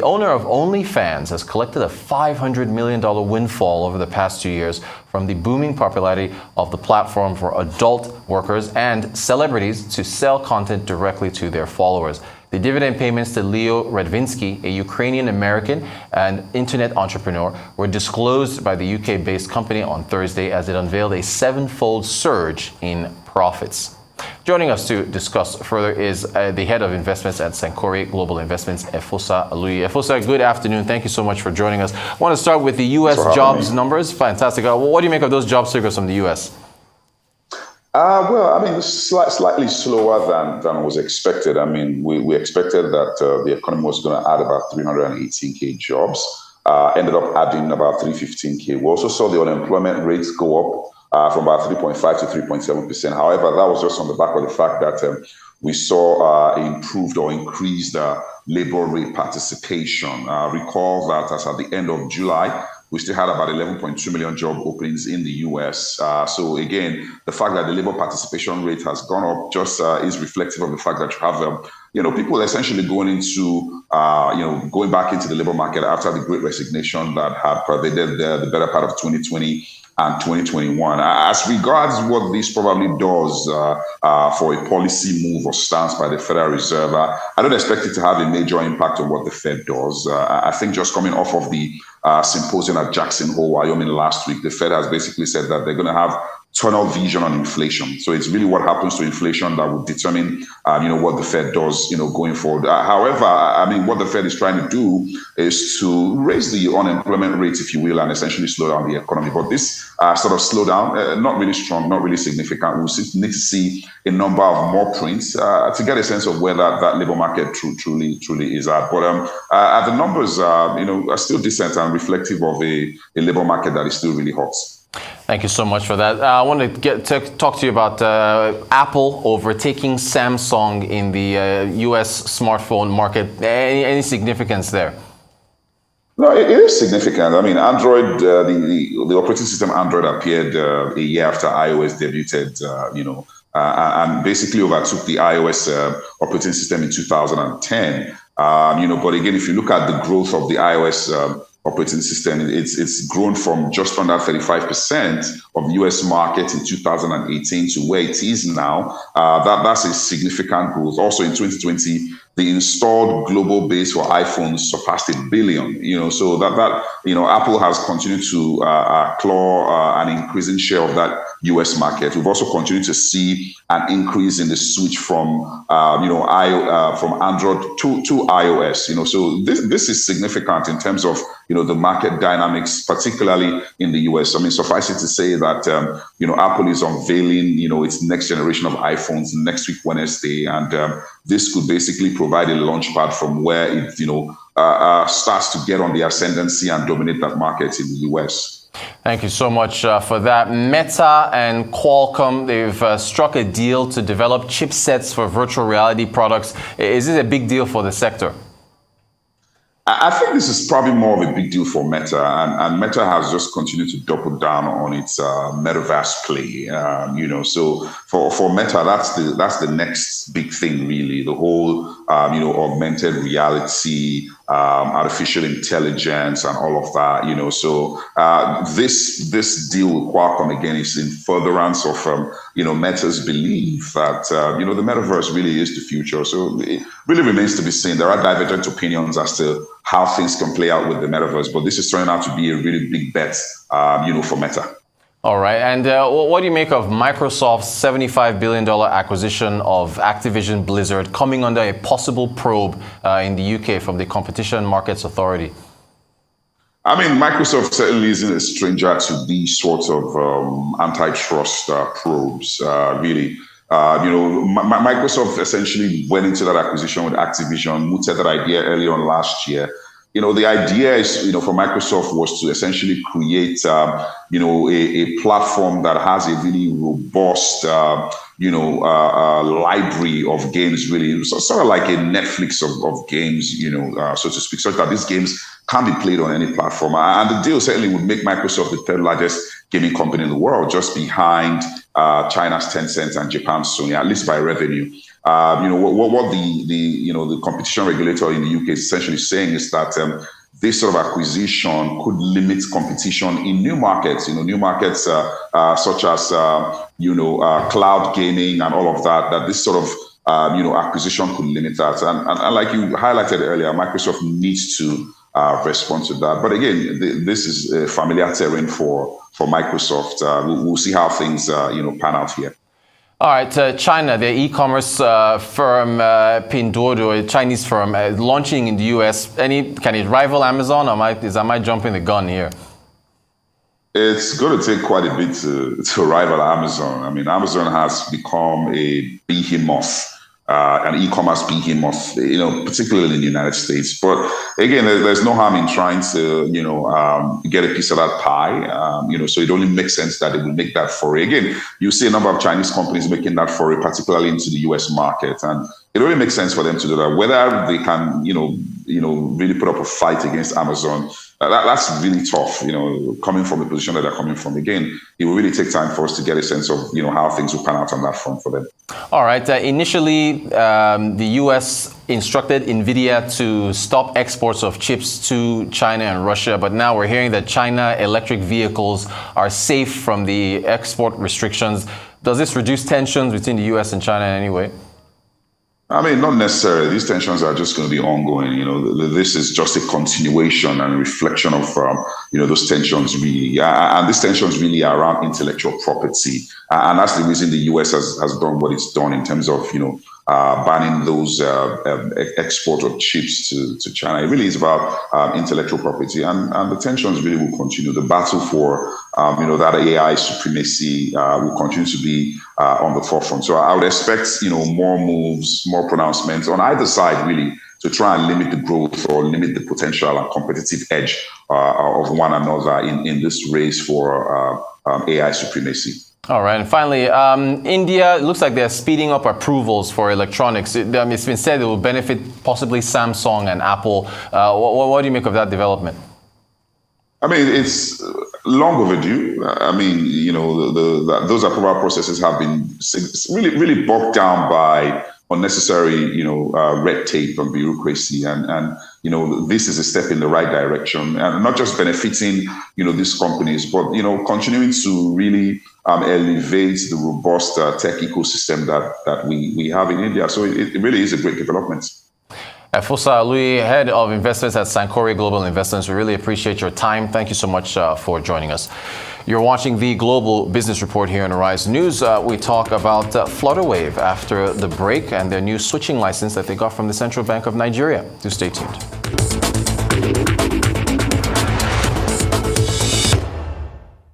owner of OnlyFans has collected a $500 million windfall over the past 2 years from the booming popularity of the platform for adult workers and celebrities to sell content directly to their followers. The dividend payments to Leo Radvinsky, a Ukrainian-American and internet entrepreneur, were disclosed by the UK-based company on Thursday as it unveiled a seven-fold surge in profits. Joining us to discuss further is the head of investments at Sankore Global Investments, Efosa Aluyi. Efosa, good afternoon. Thank you so much for joining us. I want to start with the U.S. jobs numbers. Fantastic. What do you make of those job figures from the U.S.? It's slightly slower than was expected. We expected that the economy was going to add about 318K jobs. Ended up adding about 315K. We also saw the unemployment rates go up from about 3.5 to 3.7%. However, that was just on the back of the fact that we saw improved or increased labor rate participation. Recall that as at the end of July, we still had about 11.2 million job openings in the US. So again, the fact that the labor participation rate has gone up just is reflective of the fact that you have people essentially going back into the labor market after the great resignation that had pervaded the better part of 2020 and 2021. As regards what this probably does for a policy move or stance by the Federal Reserve, I don't expect it to have a major impact on what the Fed does. I think just coming off of the symposium at Jackson Hole, Wyoming last week, the Fed has basically said that they're going to have tunnel vision on inflation. So it's really what happens to inflation that will determine, what the Fed does, going forward. However, what the Fed is trying to do is to raise the unemployment rate, if you will, and essentially slow down the economy. But this sort of slowdown, not really strong, not really significant. We'll need to see a number of more prints to get a sense of where that labor market truly is at. But the numbers, are still decent and reflective of a labor market that is still really hot. Thank you so much for that. I want to talk to you about Apple overtaking Samsung in the U.S. smartphone market. Any significance there? No, it is significant. Android, the operating system Android appeared a year after iOS debuted, and basically overtook the iOS operating system in 2010. But again, if you look at the growth of the iOS operating system, it's grown from just under 35% of the US market in 2018 to where it is now. That's a significant growth. Also in 2020, the installed global base for iPhones surpassed 1 billion. So that Apple has continued to claw an increasing share of that US market. We've also continued to see an increase in the switch from from Android to iOS. So this is significant in terms of the market dynamics, particularly in the US. Suffice it to say that Apple is unveiling its next generation of iPhones next week Wednesday, and this could basically provide a launch pad from where it starts to get on the ascendancy and dominate that market in the US. Thank you so much for that. Meta and Qualcomm, they've struck a deal to develop chipsets for virtual reality products. Is this a big deal for the sector? I think this is probably more of a big deal for Meta, and Meta has just continued to double down on its metaverse play. So for Meta, that's the next big thing, really. The whole augmented reality, artificial intelligence, and all of that. So this deal with Qualcomm again is in furtherance of Meta's belief that the metaverse really is the future. So it really remains to be seen. There are divergent opinions as to how things can play out with the metaverse, but this is turning out to be a really big bet, for Meta. All right. And what do you make of Microsoft's $75 billion acquisition of Activision Blizzard coming under a possible probe in the UK from the Competition Markets Authority? Microsoft certainly isn't a stranger to these sorts of antitrust probes, really. Microsoft essentially went into that acquisition with Activision, mooted that idea early on last year. The idea is, for Microsoft was to essentially create, a platform that has a really robust, library of games, really. So sort of like a Netflix of games, so to speak, such that these games can be played on any platform. And the deal certainly would make Microsoft the third largest gaming company in the world, just behind China's Tencent and Japan's Sony, at least by revenue. What the competition regulator in the UK is essentially saying is that this sort of acquisition could limit competition in new markets. New markets such as cloud gaming and all of that. That this sort of acquisition could limit that. And like you highlighted earlier, Microsoft needs to respond to that. But again, this is a familiar terrain for Microsoft. We'll see how things pan out here. All right, China, the e-commerce firm Pinduoduo, a Chinese firm, launching in the U.S. Can it rival Amazon, or am I jumping the gun here? It's going to take quite a bit to rival Amazon. I mean, Amazon has become a behemoth, an e-commerce behemoth, particularly in the United States. But again, there's no harm in trying to, get a piece of that pie. So it only makes sense that it will make that foray. Again, you see a number of Chinese companies making that foray, particularly into the US market. And it only makes sense for them to do that. Whether they can, really put up a fight against Amazon, that's really tough, coming from the position that they're coming from. Again, it will really take time for us to get a sense of, how things will pan out on that front for them. All right. Initially, the U.S. instructed NVIDIA to stop exports of chips to China and Russia, but now we're hearing that China electric vehicles are safe from the export restrictions. Does this reduce tensions between the U.S. and China in any way? I mean, not necessarily. These tensions are just going to be ongoing. This is just a continuation and reflection of, those tensions really. And these tensions really are around intellectual property. And that's the reason the US has done what it's done in terms of, banning those export of chips to China. It really is about intellectual property. And the tensions really will continue. The battle for, that AI supremacy will continue to be on the forefront. So I would expect, more moves, more pronouncements on either side, really, to try and limit the growth or limit the potential and competitive edge of one another in this race for AI supremacy. All right. And finally, India, it looks like they're speeding up approvals for electronics. It's been said it will benefit possibly Samsung and Apple. What do you make of that development? I mean, it's long overdue. I mean, those approval processes have been really, really bogged down by unnecessary, red tape and bureaucracy. And this is a step in the right direction, and not just benefiting, these companies, but, continuing to really elevate the robust tech ecosystem that we have in India. So it really is a great development. Efosa Aluyi, Head of Investments at Sankore Global Investments. We really appreciate your time. Thank you so much for joining us. You're watching the Global Business Report here on Arise News. We talk about Flutterwave after the break and their new switching license that they got from the Central Bank of Nigeria. Do stay tuned.